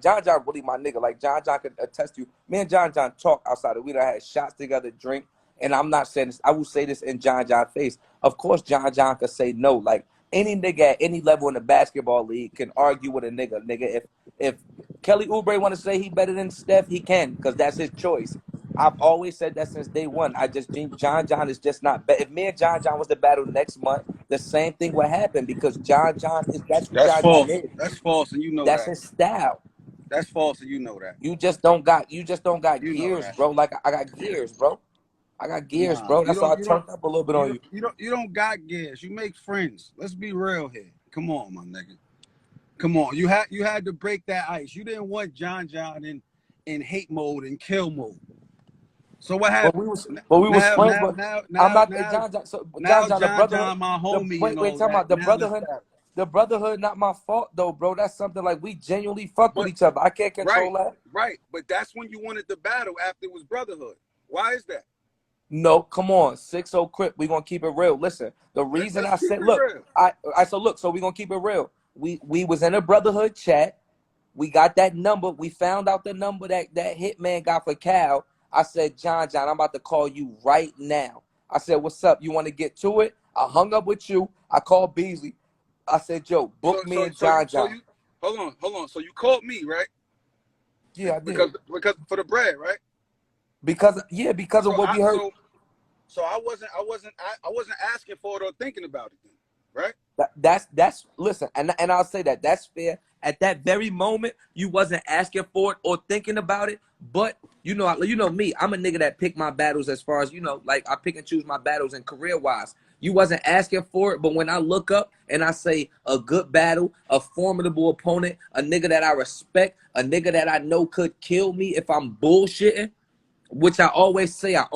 John John really my nigga. Like John John could attest to you. Me and John John talk outside. We done had shots together, drink. And I'm not saying this. I will say this in John John's face. Of course, John John could say no. Like any nigga at any level in the basketball league can argue with a nigga. Nigga, if Kelly Oubre want to say he better than Steph, he can, because that's his choice. I've always said that since day one. I just think John John is just not. If me and John John was to battle next month, the same thing would happen, because John John is that's who That's John false. John is. That's false, and you know That's that. his style. That's false, and you know that. You just don't got You know gears, that. bro. Like I got gears, bro. I got gears, Nah, bro. you That's why I don't. turned up a little bit on you. You don't got gears. You make friends. Let's be real here. Come on, my nigga. Come on. You had to break that ice. You didn't want John John in hate mode and kill mode. So what happened? But we was friends. But I'm not John John. So John John, the brotherhood. John, my homie, Wait, talking about the brotherhood. The brotherhood, not my fault though, bro. That's something like we genuinely fuck with each other. I can't control that. Right, but that's when you wanted the battle after it was brotherhood. Why is that? No, come on, 6-0 Crip. We gonna keep it real. Listen, the reason I said, look, so we gonna keep it real. We was in a brotherhood chat. We got that number. We found out the number that Hitman got for Cal. I said, John, I'm about to call you right now. I said, what's up? You want to get to it? I hung up with you. I called Beasley. I said, Joe, book me and John. Hold on. So you called me, right? Yeah, I did. Because for the bread, right? Because of what we heard. So I wasn't asking for it or thinking about it then, right? That's listen, and I'll say that's fair. At that very moment, you wasn't asking for it or thinking about it, but you know me, I'm a nigga that pick my battles as far as, like I pick and choose my battles and career-wise. You wasn't asking for it, but when I look up and I say a good battle, a formidable opponent, a nigga that I respect, a nigga that I know could kill me if I'm bullshitting, which I always say, I've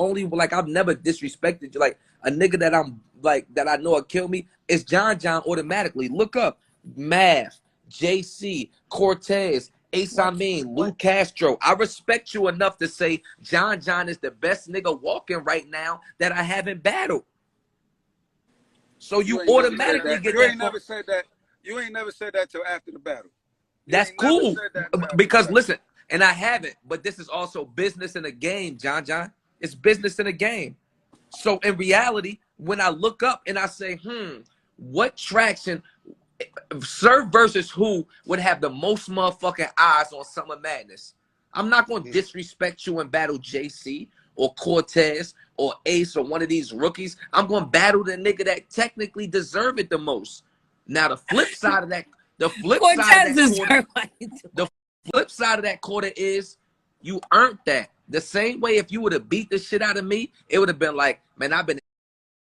never disrespected you. Like a nigga that I'm like, that I know will kill me, it's John John automatically. Look up Mav, JC, Cortez, Ace Amin, Lou Castro. I respect you enough to say John John is the best nigga walking right now that I haven't battled. So you automatically get that. You ain't never said that. You ain't never said that till after the battle. That's cool. Because listen, and I haven't, but this is also business in a game, John John. It's business in a game. So in reality, when I look up and I say, what traction, Surf versus who would have the most motherfucking eyes on Summer Madness? I'm not going to disrespect you and battle JC or Cortez or Ace or one of these rookies. I'm going to battle the nigga that technically deserve it the most. Now, the flip side of that, the flip side of that quarter is you earned that. The same way if you would have beat the shit out of me, it would have been like, man, I've been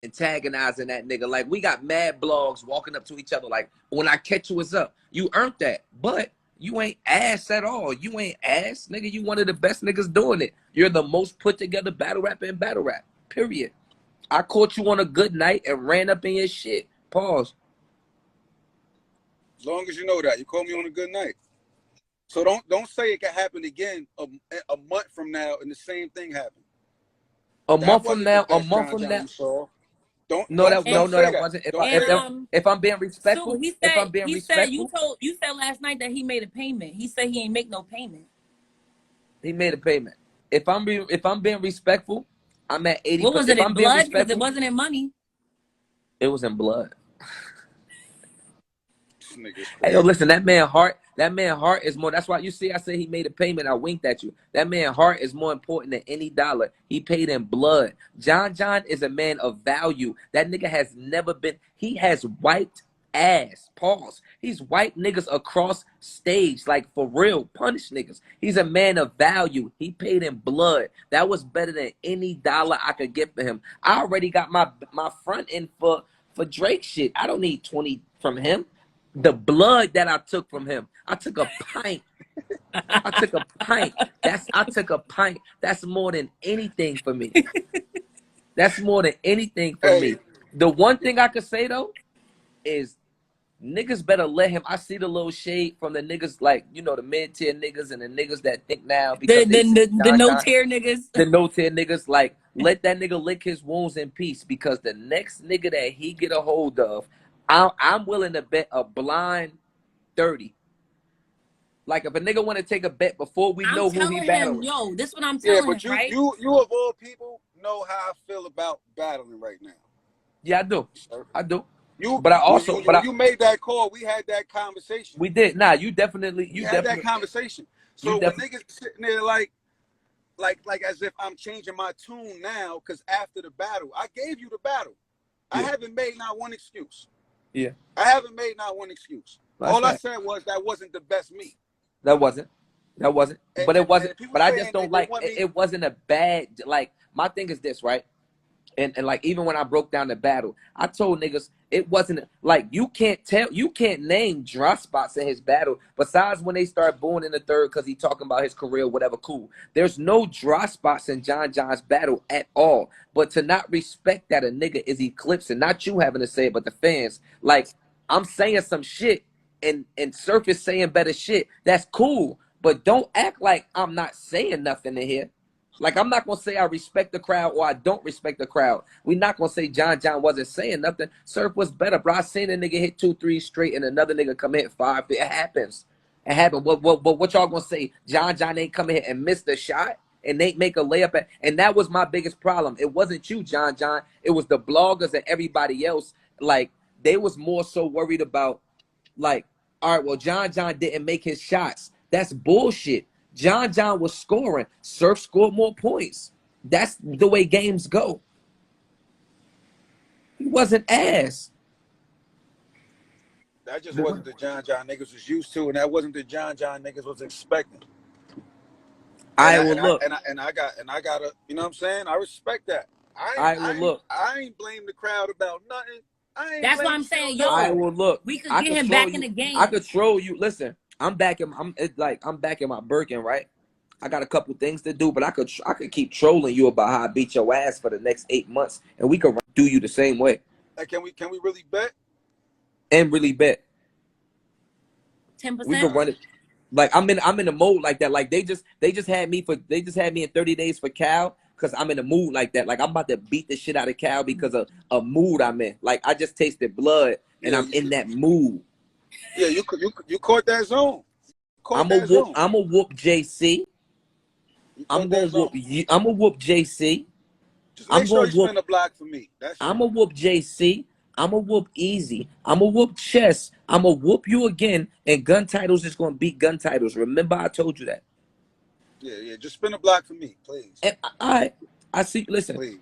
antagonizing that nigga. Like, we got mad blogs walking up to each other. Like, when I catch you, what's up? You earned that. But you ain't ass at all. You ain't ass, nigga. You one of the best niggas doing it. You're the most put together battle rapper in battle rap. Period. I caught you on a good night and ran up in your shit. Pause. As long as you know that. You called me on a good night. So don't say it can happen again a month from now and the same thing happened. A month from now. That wasn't. If I'm being respectful, you said last night that he made a payment. He said he ain't make no payment. He made a payment. If I'm being respectful, I'm at 80%. What was it, in blood? Because it wasn't in money. It was in blood. Hey, yo, listen, that man heart is more. That's why you see I say he made a payment. I winked at you. That man heart is more important than any dollar. He paid in blood. John John is a man of value. That nigga has never been. He has wiped ass. Pause. He's wiped niggas across stage, like for real. Punish niggas. He's a man of value. He paid in blood. That was better than any dollar I could get for him. I already got my front end for Drake shit. I don't need 20 from him. The blood that I took from him, I took a pint. I took a pint. That's more than anything for me. That's more than anything for me. The one thing I could say though is niggas better let him. I see the little shade from the niggas, like, the mid-tier niggas and the niggas that think now because the no-tier niggas. The no-tier niggas, like, let that nigga lick his wounds in peace, because the next nigga that he get a hold of, I'm willing to bet a blind 30 Like if a nigga want to take a bet before we I'm know who he telling him, battling. yo, this is what I'm Yeah, telling him, but you right? of all people know how I feel about battling right now. Yeah, I do. Sir. I do. You But I when also, you when you made that call, we had that conversation. we did. Nah, you definitely, We had that conversation. you So when definitely, niggas sitting there like as if I'm changing my tune now, because after the battle, I gave you the battle. I yeah, haven't made not one excuse. yeah. I haven't made not one excuse. That's All I right. said was that wasn't the best me. That wasn't. That wasn't. But it wasn't. And people But I just saying don't they like. want me. It wasn't a bad. Like my thing is this, right? And like even when I broke down the battle, I told niggas it wasn't like you can't name dry spots in his battle besides when they start booing in the third because he talking about his career, whatever. Cool. There's no dry spots in John's battle at all. But to not respect that a nigga is eclipsing, not you having to say it, but the fans. Like I'm saying some shit and Surface saying better shit. That's cool. But don't act like I'm not saying nothing in here. Like I'm not gonna say I respect the crowd or I don't respect the crowd. We're not gonna say John wasn't saying nothing. Surf was better, bro. I seen a nigga hit 2-3 straight and another nigga come hit 5. It happens. It happened. What y'all gonna say? John ain't come here and missed the shot and they make a layup and that was my biggest problem. It wasn't you, John. It was the bloggers and everybody else. Like they was more so worried about like, all right, well, John didn't make his shots. That's bullshit. John was scoring. Surf scored more points. That's the way games go. He wasn't ass. That just wasn't the John niggas was used to, and that wasn't the John niggas was expecting. And I I will and I look. and I gotta, you know what I'm saying? I respect that. I will look. I ain't blame the crowd about nothing. I ain't That's what blame I'm still saying, I yo. nobody. will look. We could I get him control back in you. the I game. control you. Listen, I'm back in. I'm back in my Birkin, right? I got a couple things to do, but I could keep trolling you about how I beat your ass for the next 8 months, and we could do you the same way Like, can we really bet? and really bet. We 10%. could run it. Like I'm in the mode like that. Like they just had me in 30 days for Cal because I'm in a mood like that. Like I'm about to beat the shit out of Cal because of a mood I'm in. Like I just tasted blood and Yeah, I'm in that mood. yeah. You caught that zone. Caught I'm a that zone. whoop JC. You I'm caught gonna that whoop zone. you. I'm gonna whoop JC. Just I'm make sure gonna you whoop. spin a block for me. That's I'm it. gonna whoop JC. I'm gonna whoop Easy. I'm gonna whoop Chess. I'm gonna whoop you again. And gun titles is gonna beat gun titles. Remember, I told you that. Yeah, yeah. Just spin a block for me, please. And I see. Listen, Please.